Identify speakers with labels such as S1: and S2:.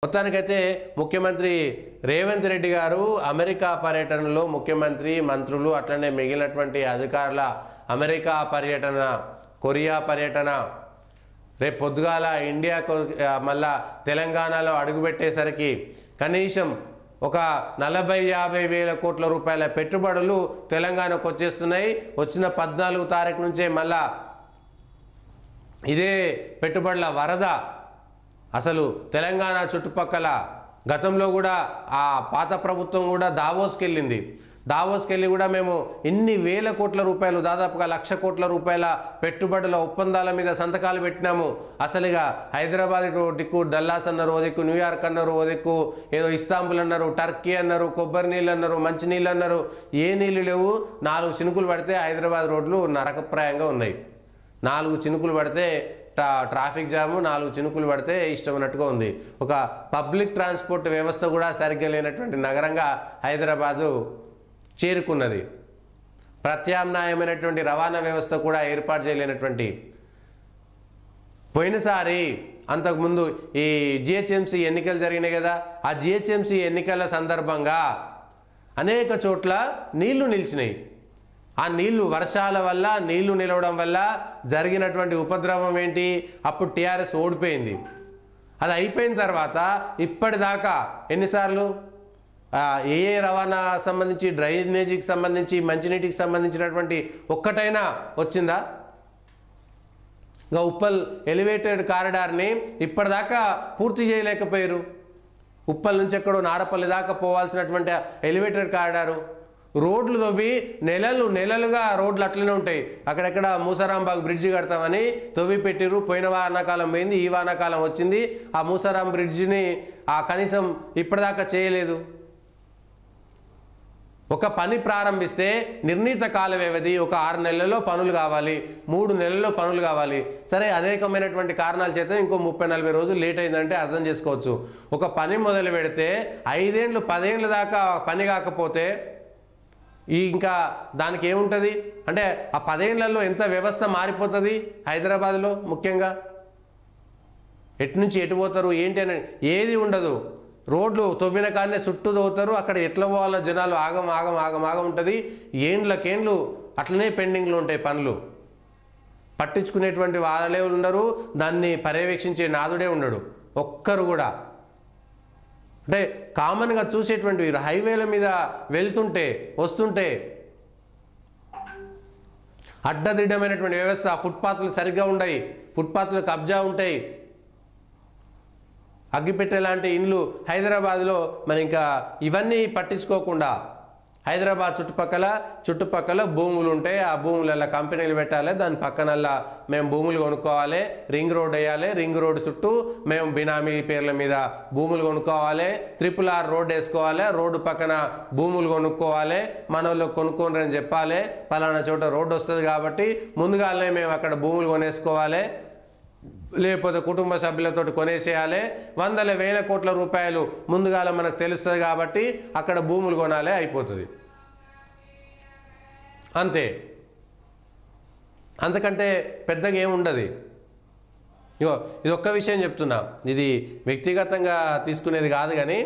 S1: మొత్తానికైతే ముఖ్యమంత్రి రేవంత్ రెడ్డి గారు అమెరికా పర్యటనలో ముఖ్యమంత్రి మంత్రులు అట్లనే మిగిలినటువంటి అధికారుల అమెరికా పర్యటన కొరియా పర్యటన రేపు పొద్దుగాల ఇండియాకు మళ్ళా తెలంగాణలో అడుగుపెట్టేసరికి కనీసం ఒక 40-50 వేల కోట్ల రూపాయల పెట్టుబడులు తెలంగాణకు వచ్చేస్తున్నాయి. వచ్చిన 14 తారీఖు నుంచే మళ్ళా ఇదే పెట్టుబడుల వరద అసలు తెలంగాణ చుట్టుపక్కల గతంలో కూడా ఆ పాత ప్రభుత్వం కూడా దావోస్కి వెళ్ళి కూడా మేము ఇన్ని వేల కోట్ల రూపాయలు దాదాపుగా 1,00,000 కోట్ల రూపాయల పెట్టుబడుల ఒప్పందాల మీద సంతకాలు పెట్టినాము. అసలుగా హైదరాబాద్ దిక్కు డల్లాస్ అన్నారు, ఓ దిక్కు న్యూయార్క్ అన్నారు, ఓ దిక్కు ఏదో ఇస్తాంబుల్ అన్నారు, టర్కీ అన్నారు, కొబ్బరి నీళ్ళు అన్నారు, మంచి నీళ్ళు అన్నారు. ఏ నీళ్ళు లేవు. 4 చినుకులు పడితే హైదరాబాద్ రోడ్లు నరకప్రాయంగా ఉన్నాయి. 4 చినుకులు పడితే ట్రాఫిక్ జాము, 4 చినుకులు పడితే ఇష్టం ఉన్నట్టుగా ఉంది. ఒక పబ్లిక్ ట్రాన్స్పోర్ట్ వ్యవస్థ కూడా సరిగ్గా లేనటువంటి నగరంగా హైదరాబాదు చేరుకున్నది. ప్రత్యామ్నాయమైనటువంటి రవాణా వ్యవస్థ కూడా ఏర్పాటు చేయలేనటువంటి పోయినసారి అంతకుముందు ఈ జిహెచ్ఎంసీ ఎన్నికలు జరిగినాయి కదా, ఆ జిహెచ్ఎంసీ ఎన్నికల సందర్భంగా అనేక చోట్ల నీళ్లు నిలిచినాయి. ఆ నీళ్లు వర్షాల వల్ల నీళ్లు నిలవడం వల్ల జరిగినటువంటి ఉపద్రవం ఏంటి? అప్పుడు టీఆర్ఎస్ ఓడిపోయింది. అది అయిపోయిన తర్వాత ఇప్పటిదాకా ఎన్నిసార్లు ఏ రవాణా సంబంధించి డ్రైనేజీకి సంబంధించి మంచినీటికి సంబంధించినటువంటి ఒక్కటైనా వచ్చిందా? ఇంకా ఉప్పల్ ఎలివేటెడ్ కారిడార్ని ఇప్పటిదాకా పూర్తి చేయలేకపోయారు. ఉప్పల్ నుంచి ఎక్కడో నారపల్లి దాకా పోవాల్సినటువంటి ఎలివేటెడ్ కారిడారు రోడ్లు తవ్వి నెలలుగా రోడ్లు అట్లనే ఉంటాయి. అక్కడెక్కడ మూసారాంబాగ్ బ్రిడ్జి కడతామని తవ్వి పెట్టిరు. పోయిన వానాకాలం పోయింది, ఈ వానాకాలం వచ్చింది. ఆ మూసారాం బ్రిడ్జిని కనీసం ఇప్పటిదాకా చేయలేదు. ఒక పని ప్రారంభిస్తే నిర్ణీత కాల వ్యవధి ఒక 6 నెలల్లో పనులు కావాలి, 3 నెలల్లో పనులు కావాలి. సరే, అనేకమైనటువంటి కారణాల చేత ఇంకో 30-40 రోజులు లేట్ అయిందంటే అర్థం చేసుకోవచ్చు. ఒక పని మొదలు పెడితే 5 ఏళ్ళు 10 ఏళ్ళ దాకా పని కాకపోతే ఇంకా దానికి ఏముంటుంది అంటే ఆ 10 ఏళ్లలో ఎంత వ్యవస్థ మారిపోతుంది హైదరాబాద్లో. ముఖ్యంగా ఎటు నుంచి ఎటు పోతారు ఏంటి అని ఏది ఉండదు. రోడ్లు తవ్విన కాడనే చుట్టూ తవ్వుతారు. అక్కడ ఎట్లా పోవాలో జనాలు ఆగం ఉంటుంది. ఏండ్లకేండ్లు అట్లనే పెండింగ్లు ఉంటాయి పనులు. పట్టించుకునేటువంటి వాళ్ళే ఉండరు, దాన్ని పర్యవేక్షించే నాదుడే ఉండడు ఒక్కరు కూడా. అంటే కామన్గా చూసేటువంటి హైవేల మీద వెళ్తుంటే వస్తుంటే అడ్డదిడ్డమైనటువంటి వ్యవస్థ, ఫుట్పాత్లు సరిగ్గా ఉండయి, ఫుట్పాత్లు కబ్జా ఉంటాయి, అగ్గిపెట్టె లాంటి ఇండ్లు హైదరాబాద్లో. మరి ఇంకా ఇవన్నీ పట్టించుకోకుండా హైదరాబాద్ చుట్టుపక్కల భూములు ఉంటాయి. ఆ భూములలో కంపెనీలు పెట్టాలి, దాని పక్కనల్లా మేము భూములు కొనుక్కోవాలి, రింగ్ రోడ్ వేయాలి, రింగ్ రోడ్ చుట్టూ మేము బినామీ పేర్ల మీద భూములు కొనుక్కోవాలి, RRR రోడ్ వేసుకోవాలి, రోడ్డు పక్కన భూములు కొనుక్కోవాలి, మన వాళ్ళు కొనుక్కోండి అని చెప్పాలి. పలానా చోట రోడ్డు వస్తుంది కాబట్టి ముందుగానే మేము అక్కడ భూములు కొనేసుకోవాలి, లేకపోతే కుటుంబ సభ్యులతో కొనేసేయాలి. 100,000 కోట్ల రూపాయలు ముందుగాల మనకు తెలుస్తుంది కాబట్టి అక్కడ భూములు కొనాలి, అయిపోతుంది అంతే. అంతకంటే పెద్దగా ఏముండదు. ఇగో ఇది ఒక్క విషయం చెప్తున్నా, ఇది వ్యక్తిగతంగా తీసుకునేది కాదు కానీ